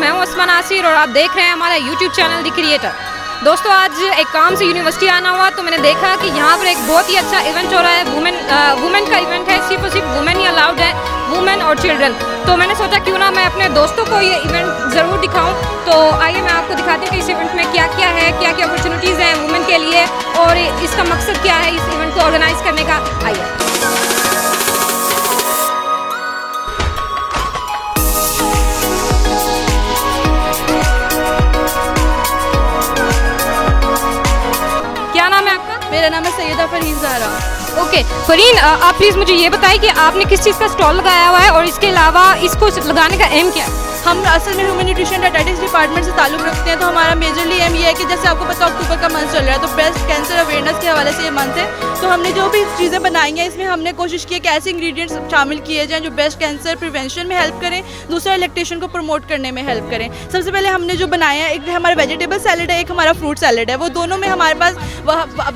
मैं हूं अस्मा नासिर और आप देख रहे हैं हमारा YouTube चैनल द क्रिएटर। दोस्तों आज एक काम से यूनिवर्सिटी आना हुआ तो मैंने देखा कि यहाँ पर एक बहुत ही अच्छा इवेंट हो रहा है। वुमेन का इवेंट है, सिर्फ और सिर्फ वुमेन ही अलाउड है, वुमेन और चिल्ड्रन। तो मैंने सोचा क्यों ना मैं अपने दोस्तों को ये इवेंट ज़रूर दिखाऊं। तो आइए मैं आपको दिखाती हूँ कि इस इवेंट में क्या क्या है, क्या क्या अपॉर्चुनिटीज़ हैं वुमेन के लिए और इसका मकसद क्या है इस इवेंट को ऑर्गेनाइज़ करने का। आइए। मेरा नाम है सैयदा फरीन ज़हरा। ओके फरीन, आप प्लीज़ मुझे ये बताएं कि आपने किस चीज़ का स्टॉल लगाया हुआ है और इसके अलावा इसको लगाने का एम क्या है? हम असल में ह्यूमन न्यूट्रिशन डायटेटिक्स डिपार्टमेंट से ताल्लुक़ रखते हैं। तो हमारा मेजरली एम ये है कि जैसे आपको पता अक्टूबर का मंथ चल रहा है तो ब्रेस्ट कैंसर अवेयरनेस के हवाले से ये मंथ है। तो हमने जो भी चीज़ें बनाई हैं इसमें हमने कोशिश की है कि ऐसे इंग्रेडिएंट्स शामिल किए जाएँ जो ब्रेस्ट कैंसर प्रिवेंशन में हेल्प करें, दूसरा लैक्टेशन को प्रमोट करने में हेल्प करें। सबसे पहले हमने जो बनाया है, एक हमारा वेजिटेबल सैलड है, एक हमारा फ्रूट सैलड है। वो दोनों में हमारे पास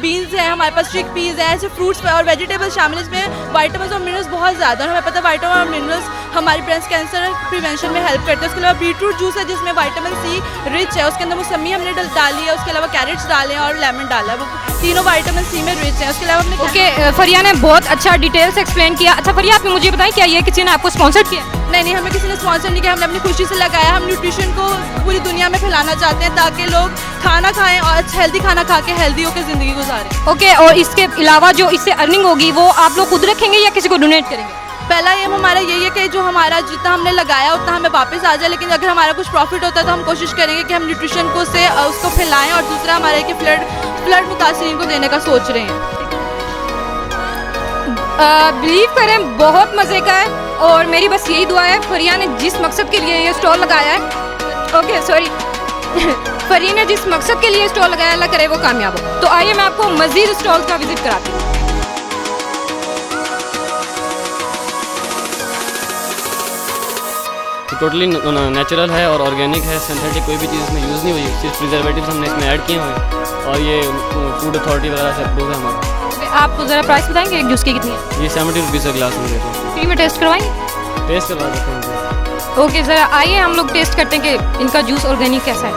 बीन्स है, हमारे पास चिक पीस है, ऐसे फ्रूट्स और वेजिटेबल शामिल। इसमें वाइटामिन और मिनरल्स बहुत ज़्यादा है। हमें पता है वाइटामिन और मिनरल्स हमारी ब्रेस्ट कैंसर प्रिवेंशन में हेल्प करते हैं। उसके अलावा बीटरूट जूस है जिसमें विटामिन सी रिच है, उसके अंदर मौसमी हमने डाली है, उसके अलावा कैरेट्स डाले हैं और लेमन डाला है, वो तीनों विटामिन सी में रिच है। उसके अलावा हमने ओके फरिया ने बहुत अच्छा डिटेल से एक्सप्लेन किया। अच्छा फरिया, आपने मुझे बताएं क्या ये किसी ने आपको स्पॉन्सर किया? नहीं, हमें किसी ने स्पॉन्सर नहीं किया, हमने अपनी खुशी से लगाया। हम न्यूट्रिशन को पूरी दुनिया में फैलाना चाहते हैं ताकि लोग खाना खाएं और अच्छा हेल्दी खाना खा के हेल्दी होकर ज़िंदगी गुजारें। ओके, और इसके अलावा जो इससे अर्निंग होगी वो आप लोग खुद रखेंगे या किसी को डोनेट करेंगे? पहला एम हमारा यही है कि जो हमारा जितना हमने लगाया उतना हमें वापस आ जाए, लेकिन अगर हमारा कुछ प्रॉफिट होता है तो हम कोशिश करेंगे कि हम न्यूट्रिशन को से उसको फैलाएं। और दूसरा हमारा है कि फ्लड मुतासिरीन को देने का सोच रहे हैं। बिलीव करें बहुत मज़े का है और मेरी बस यही दुआ है फरिया ने जिस मकसद के लिए ये स्टॉल लगाया है, ओके सॉरी फरिया ने जिस मकसद के लिए स्टॉल लगाया अल्लाह करे वो कामयाब हो। तो आइए मैं आपको मज़ीद स्टॉल का विजिट कराती हूँ। टोटली नेचुरल है और ऑर्गेनिक है, सिंथेटिक कोई भी चीज़ इसमें यूज़ नहीं हुई, सिर्फ प्रिजर्वेटिव्स हमने इसमें ऐड किए हुए हैं और ये फूड अथॉरिटी वगैरह से अप्रूव है हमारा। आप ज़रा प्राइस बताएंगे एक जूस की कितनी है? ये 70 रुपीज़ का ग्लास में देते हैं। फ्री में टेस्ट करवाएंगे? टेस्ट करवा देते हैं। ओके ज़रा आइए हम लोग टेस्ट करते हैं कि इनका जूस ऑर्गेनिक कैसा है।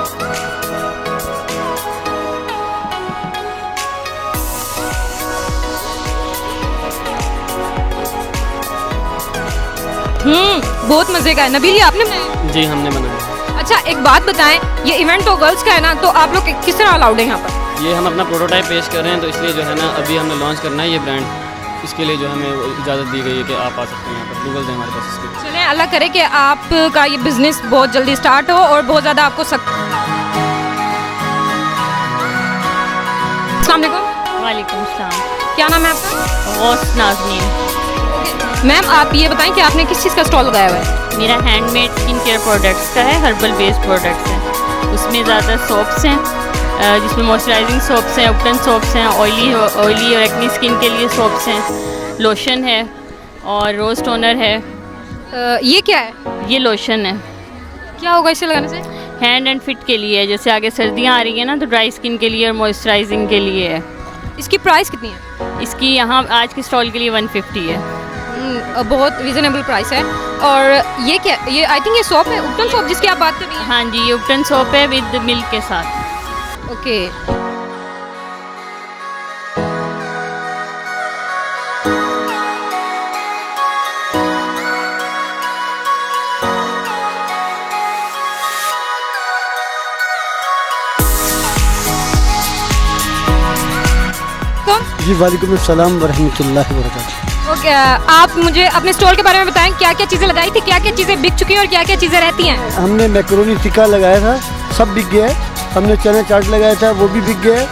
बहुत मज़े का है। नबीली आपने बनाया? जी हमने बनाया। अच्छा एक बात बताएं, ये इवेंट तो गर्ल्स का है ना, तो आप लोग किस तरह अलाउड है यहाँ पर? ये हम अपना प्रोटोटाइप पेश कर रहे हैं तो इसलिए जो है ना अभी हमने लॉन्च करना है ये ब्रांड, इसके लिए जो हमें इजाज़त दी गई है कि आप आ सकते हैं यहाँ पर, गूगल है हमारे पास इसके। चलें अल्लाह करे कि आपका ये बिज़नेस बहुत जल्दी स्टार्ट हो और बहुत ज़्यादा आपको अस्सलाम वालेकुम। वालेकुम सलाम। क्या नाम है आपका? गौस नाज़नीन। मैम आप ये बताएं कि आपने किस चीज़ का स्टॉल लगाया हुआ है? मेरा हैंडमेड स्किन केयर प्रोडक्ट्स का है, हर्बल बेस्ड प्रोडक्ट्स हैं। उसमें ज़्यादा सोप्स हैं जिसमें मॉइस्चराइजिंग सोप्स हैं, उपटन सोप्स हैं, ऑयली और एक्नी स्किन के लिए सोप्स हैं, लोशन है और रोज़ टोनर है। ये क्या है? ये लोशन है। क्या होगा इसे लगाने से? हैंड एंड फिट के लिए है, जैसे आगे सर्दियाँ आ रही हैं ना तो ड्राई स्किन के लिए और मॉइस्चराइजिंग के लिए है। इसकी प्राइस कितनी है? इसकी यहाँ आज के स्टॉल के लिए 150 है। बहुत रीज़नेबल प्राइस है। और ये क्या, ये आई थिंक ये सोप है, उपटन सोप जिसकी आप बात कर रही हैं? हाँ जी, ये उपटन सोप है विद मिल्क के साथ। ओके जी वालेकुम अस्सलाम वरहमतुल्लाहि वबरकातुहू। ओके, आप मुझे अपने स्टॉल के बारे में बताएं, क्या क्या चीज़ें लगाई थी, क्या क्या चीज़ें बिक चुकी हैं और क्या क्या चीज़ें रहती हैं? हमने मैकरोनी टिक्का लगाया था, सब बिक गया है। हमने चना चाट लगाया था, वो भी बिक गया है।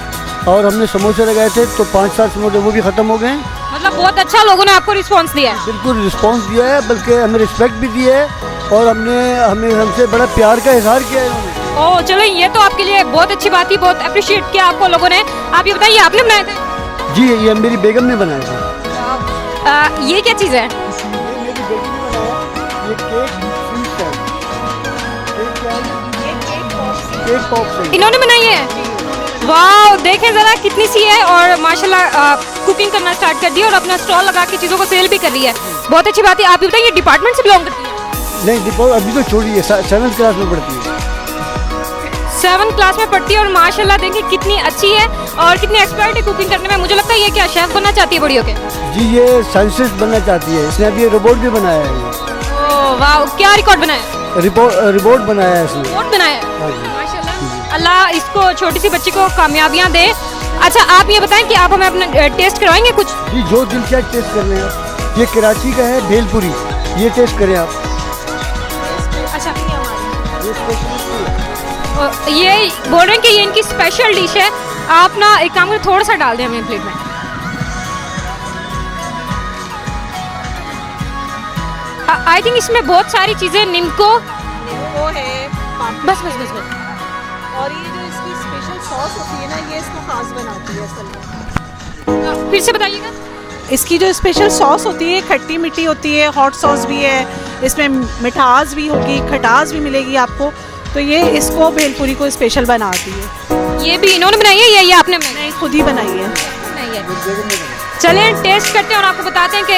और हमने समोसे लगाए थे तो 5-7 समोसे वो भी ख़त्म हो गए हैं। मतलब बहुत अच्छा लोगों ने आपको रिस्पांस दिया है? बिल्कुल रिस्पांस दिया है, बल्कि हमें रिस्पेक्ट भी दी है और हमसे बड़ा प्यार का इजहार किया है उन्होंने। ओह चलो, ये तो आपके लिए बहुत अच्छी बात थी, बहुत अप्रिशिएट किया आपको लोगों ने। आप ये बताइए आपने बनाए थे? जी ये मेरी बेगम ने बनाया था। ये क्या चीज़ है? ये मेरी बेटी ने बनाया, ये केक पॉप्स है। इन्होंने बनाई है? वाह, देखें ज़रा कितनी सी है और माशाल्लाह कुकिंग करना स्टार्ट कर दिया और अपना स्टॉल लगा के चीज़ों को सेल भी कर रही है। बहुत अच्छी बात है। आप ये बताइए डिपार्टमेंट से बिलोंग करती है? नहीं, अभी तो छोड़ी है, 7th क्लास में पढ़ती है। 7th क्लास में पढ़ती है और माशाल्लाह देखिए कितनी अच्छी है और कितनी एक्सपर्ट है कुकिंग करने में। मुझे लगता है ये क्या शेफ बनना चाहती है बड़ी होके? जी ये साइंटिस्ट बनना चाहती है, इसने अभी ये रोबोट भी बनाया है, ओह वाह, क्या रिकॉर्ड बनाया? रिपोर्ट बनाया है इसने। रिकॉर्ड बनाया है हाँ जी। माशाल्लाह। अल्लाह इसको छोटी सी बच्ची को कामयाबियां दे। अच्छा आप ये बताएं कि आप हमें अपना टेस्ट करवाएंगे कुछ? जी जो दिल चाहे टेस्ट कर लें आप। ये कराची का है भेलपुरी, ये टेस्ट करें आप। अच्छा ये स्पेशलिस्ट है। ये बोल रहे हैं कि ये इनकी स्पेशल डिश है। आप ना एक काम करें, थोड़ा सा डाल दें हमें प्लेट में। आई थिंक इसमें बहुत सारी चीज़ें निम्को वो है बस बस बस बस और ये जो इसकी स्पेशल सॉस होती है ना, ये इसको खास बनाती है असल में। फिर से बताइएगा। इसकी जो स्पेशल सॉस होती है खट्टी मीठी होती है, हॉट सॉस भी है, इसमें मिठास भी होगी, खटास भी मिलेगी आपको, तो ये इसको भेलपुरी को स्पेशल बनाती है। ये भी इन्होंने बनाई है या ये आपने बनाई नहीं, खुद ही बनाई है। है? चलें टेस्ट करते हैं और आपको बताते हैं कि